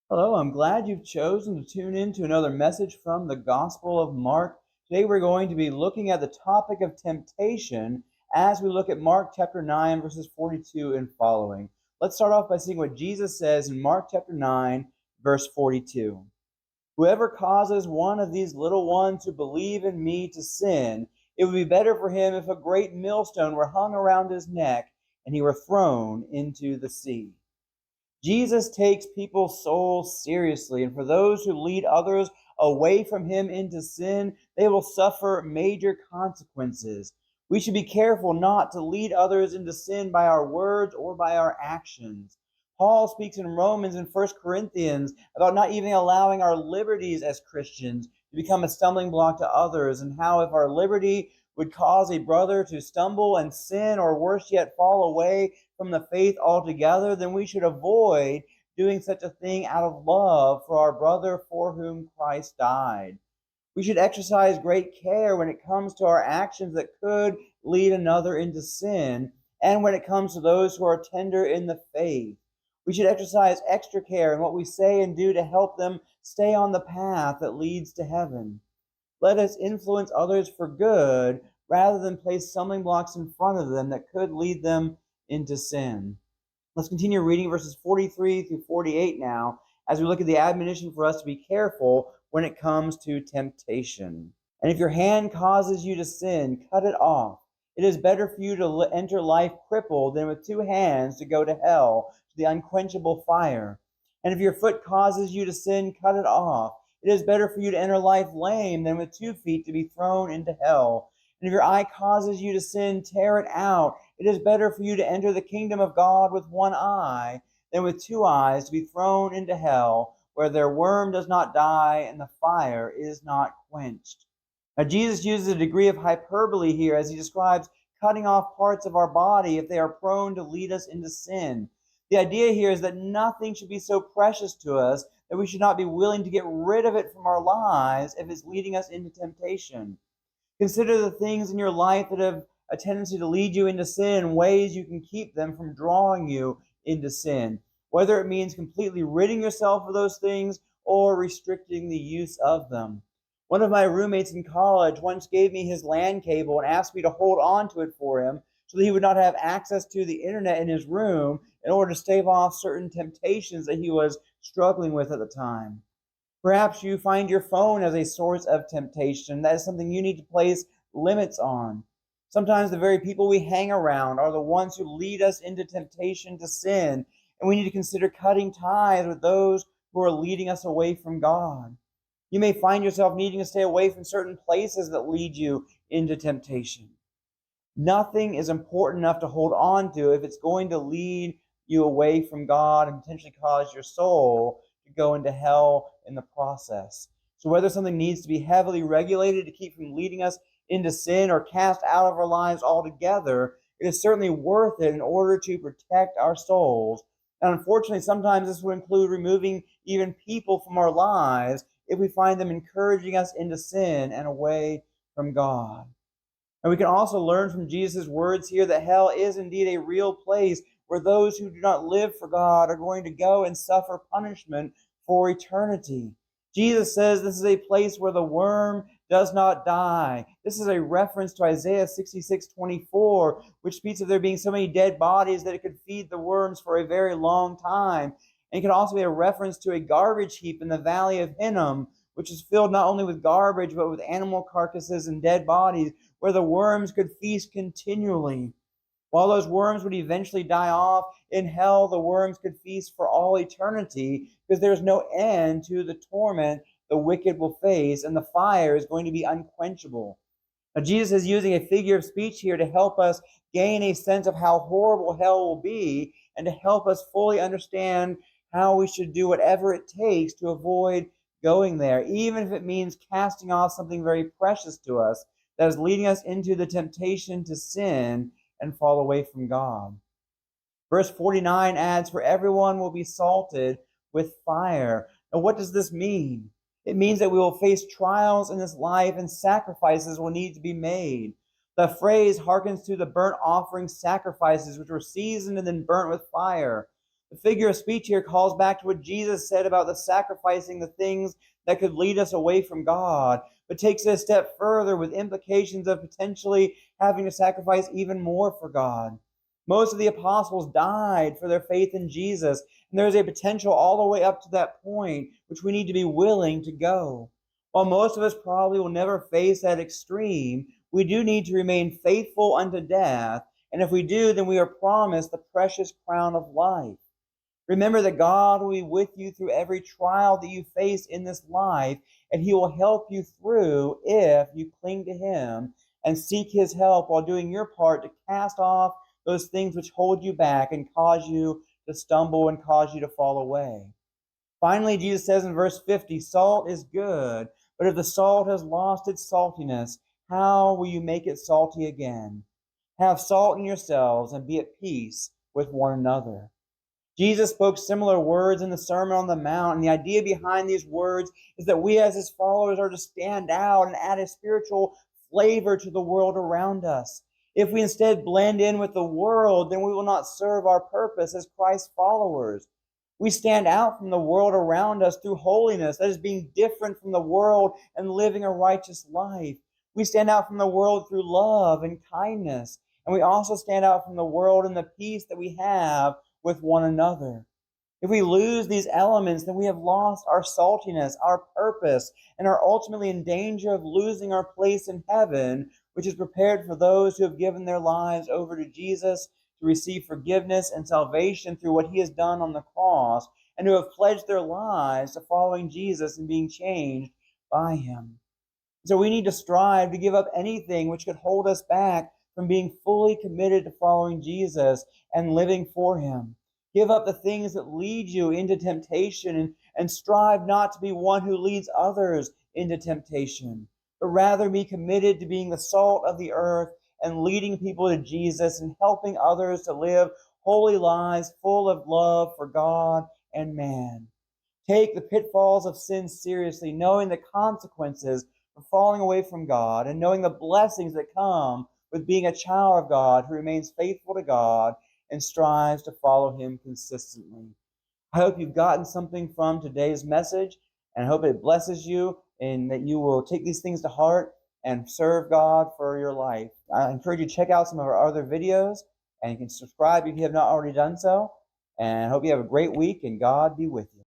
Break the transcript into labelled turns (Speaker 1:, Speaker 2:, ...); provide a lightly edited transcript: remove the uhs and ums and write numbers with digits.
Speaker 1: Hello, I'm glad you've chosen to tune in to another message from the Gospel of Mark. Today we're going to be looking at the topic of temptation as we look at Mark chapter 9, verses 42 and following. Let's start off by seeing what Jesus says in Mark chapter 9, verse 42. Whoever causes one of these little ones who believe in me to sin, it would be better for him if a great millstone were hung around his neck and he were thrown into the sea. Jesus takes people's souls seriously, and for those who lead others away from him into sin, they will suffer major consequences. We should be careful not to lead others into sin by our words or by our actions. Paul speaks in Romans and First Corinthians about not even allowing our liberties as Christians to become a stumbling block to others, and how if our liberty would cause a brother to stumble and sin, or worse yet, fall away from the faith altogether, then we should avoid doing such a thing out of love for our brother for whom Christ died. We should exercise great care when it comes to our actions that could lead another into sin, and when it comes to those who are tender in the faith. We should exercise extra care in what we say and do to help them stay on the path that leads to heaven. Let us influence others for good rather than place stumbling blocks in front of them that could lead them into sin. Let's continue reading verses 43 through 48 now as we look at the admonition for us to be careful when it comes to temptation. And if your hand causes you to sin, cut it off. It is better for you to enter life crippled than with two hands to go to hell, to the unquenchable fire. And if your foot causes you to sin, cut it off. It is better for you to enter life lame than with 2 feet to be thrown into hell. And if your eye causes you to sin, tear it out. It is better for you to enter the kingdom of God with one eye than with two eyes to be thrown into hell, where their worm does not die and the fire is not quenched. Now, Jesus uses a degree of hyperbole here as he describes cutting off parts of our body if they are prone to lead us into sin. The idea here is that nothing should be so precious to us that we should not be willing to get rid of it from our lives if it's leading us into temptation. Consider the things in your life that have a tendency to lead you into sin and ways you can keep them from drawing you into sin, whether it means completely ridding yourself of those things or restricting the use of them. One of my roommates in college once gave me his LAN cable and asked me to hold on to it for him so that he would not have access to the internet in his room in order to stave off certain temptations that he was struggling with at the time. Perhaps you find your phone as a source of temptation. That is something you need to place limits on. Sometimes the very people we hang around are the ones who lead us into temptation to sin, and we need to consider cutting ties with those who are leading us away from God. You may find yourself needing to stay away from certain places that lead you into temptation. Nothing is important enough to hold on to if it's going to lead you away from God and potentially cause your soul to go into hell in the process. So whether something needs to be heavily regulated to keep from leading us into sin or cast out of our lives altogether, it is certainly worth it in order to protect our souls. And unfortunately, sometimes this would include removing even people from our lives if we find them encouraging us into sin and away from God. And we can also learn from Jesus' words here that hell is indeed a real place where those who do not live for God are going to go and suffer punishment for eternity. Jesus says this is a place where the worm does not die. This is a reference to Isaiah 66:24, which speaks of there being so many dead bodies that it could feed the worms for a very long time. And it can also be a reference to a garbage heap in the valley of Hinnom, which is filled not only with garbage, but with animal carcasses and dead bodies, where the worms could feast continually. While those worms would eventually die off, in hell the worms could feast for all eternity because there's no end to the torment the wicked will face, and the fire is going to be unquenchable. Now, Jesus is using a figure of speech here to help us gain a sense of how horrible hell will be and to help us fully understand how we should do whatever it takes to avoid going there, even if it means casting off something very precious to us that is leading us into the temptation to sin and fall away from God. Verse 49 adds, "For everyone will be salted with fire." Now, what does this mean? It means that we will face trials in this life and sacrifices will need to be made. The phrase harkens to the burnt offering sacrifices, which were seasoned and then burnt with fire. The figure of speech here calls back to what Jesus said about the sacrificing the things that could lead us away from God, but takes it a step further with implications of potentially having to sacrifice even more for God. Most of the apostles died for their faith in Jesus, and there is a potential all the way up to that point, which we need to be willing to go. While most of us probably will never face that extreme, we do need to remain faithful unto death, and if we do, then we are promised the precious crown of life. Remember that God will be with you through every trial that you face in this life, and He will help you through if you cling to Him and seek His help while doing your part to cast off those things which hold you back and cause you to stumble and cause you to fall away. Finally, Jesus says in verse 50, salt is good, but if the salt has lost its saltiness, how will you make it salty again? Have salt in yourselves and be at peace with one another. Jesus spoke similar words in the Sermon on the Mount, and the idea behind these words is that we as His followers are to stand out and add a spiritual flavor to the world around us. If we instead blend in with the world, then we will not serve our purpose as Christ's followers. We stand out from the world around us through holiness, that is, being different from the world and living a righteous life. We stand out from the world through love and kindness, and we also stand out from the world in the peace that we have with one another. If we lose these elements, then we have lost our saltiness, our purpose, and are ultimately in danger of losing our place in heaven, which is prepared for those who have given their lives over to Jesus to receive forgiveness and salvation through what He has done on the cross, and who have pledged their lives to following Jesus and being changed by Him. So we need to strive to give up anything which could hold us back from being fully committed to following Jesus and living for Him. Give up the things that lead you into temptation and strive not to be one who leads others into temptation, but rather be committed to being the salt of the earth and leading people to Jesus and helping others to live holy lives full of love for God and man. Take the pitfalls of sin seriously, knowing the consequences for falling away from God and knowing the blessings that come with being a child of God who remains faithful to God and strives to follow Him consistently. I hope you've gotten something from today's message, and I hope it blesses you and that you will take these things to heart and serve God for your life. I encourage you to check out some of our other videos, and you can subscribe if you have not already done so. And I hope you have a great week, and God be with you.